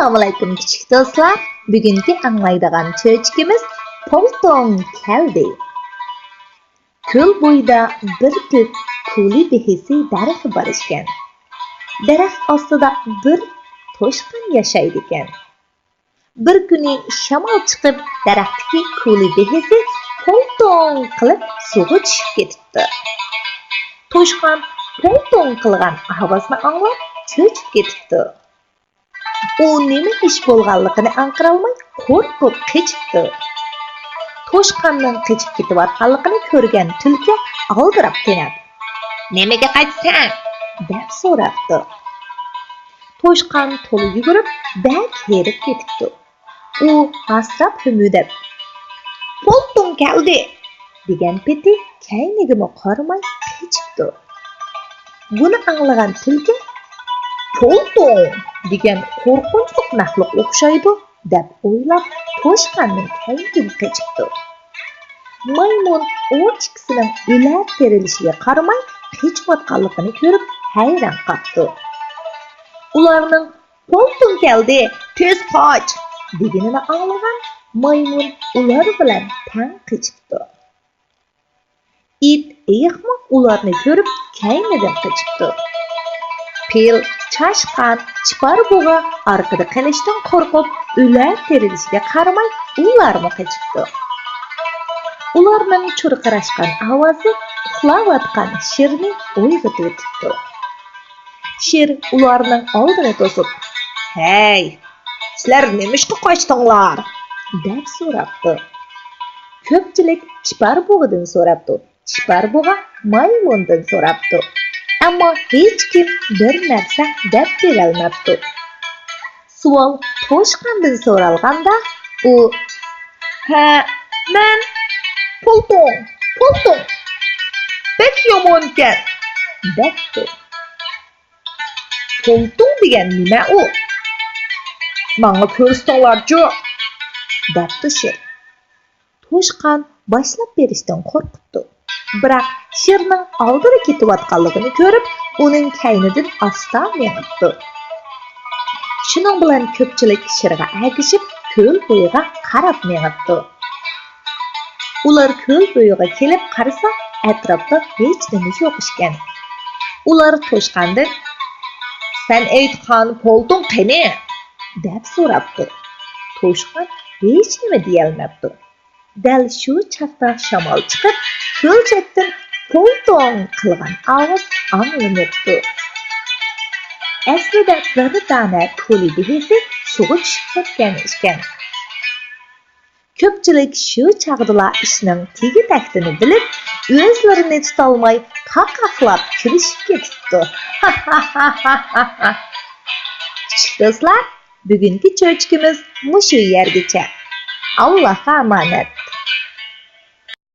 Assalomu alaykum kichik do'stlar. Bugungi anglaydigan cho'chkimiz Polton keldi. Ko'l bo'yida bir ko'p ko'li behisi daraxt bor ekan. Daraxt ostida bir toshqin yashaydi ekan. Bir kuni shamol chiqib daraxtdagi ko'li behisi Polton qilib suvga tushib ketibdi. Toshqin Polton qilgan ovozni anglab cho'chib ketibdi. U nima ish bo'lganligini anqirolmay qo'rqib qechibdi. Toshqinning qechib ketayotganligini ko'rgan tulki aldirab tenab, "Nimaga qaytsan?" deb so'rabdi. Toshqin to'la yugurib, bak herib ketibdi. U hasrab hümüdeb, "Polton keldi" degan peti kaynigimi qaramay qechibdi. Buni anglagan tulki "Polton degan qo'rqinchli maxluq o'xshaydi" deb o'ylab toshqinning kayniga qechibdi. Maymun o'chkisining o'lar terilishiga qaramay qechayotganligini ko'rib hayron qoldi. Ularning "Polton keldi, tez qoch" deganini anglagan maymun ular bilan tang qechibdi. It ehmoq ularni ko'rib kaynidan qechibdi. Fil, chashqan, chipar bug'a orqada qolishdan qo'rqib, ular terilishiga qaramay ularni qechibdi. Ularning churqirashgan ovozi uxlayotgan shirni uyg'otib o'tibdi. Shir ularning oldini to'sib, "Hey, sizlar nimishqa qochdinglar?" deb so'rabdi. Ko'pchilik chipar bug'idan so'rabdi. Chipar bug'a maymundan so'rabdi. Ammo hech kim bir narsa deb berolmabdi. Savol toshqindan so'ralganda u "Ha, men Polton bek yomon ekan" debdi. "Polton degan nima u? Menga ko'rsatinglar-chi" debdi shir. Toshqin boshlab berishdan qo'rqibdi. Biroq shirning oldida ketayotganligini ko'rib, uning kaynidan asta mengibdi. Shuning bilan ko'pchilik shirga agishib, ko'l bo'yiga qarab mengibdi. Ular ko'l bo'yiga kelib qarasa, atrofda hech nima yo'q ekan. Ular toshqindan "Sen aytgan Polton qani?" deb so'rabdi. Toshqin hech nima deya olmabdi. Dal shu chaqda shamol chiqib, ko'l chetdan Polton qilgan ovoz anglanibdi. Aslida bir dona ko'li behisi suvga tushib ketgan ekan. Ko'pchilik shu chaqdala ishning tegi-taktini bilib, o'zlarini tutolmay qaqaqlab kulishib ketibdi. Kichik do'stlar, bugungi cho'chkimiz mushu yergacha. Allohga omonat.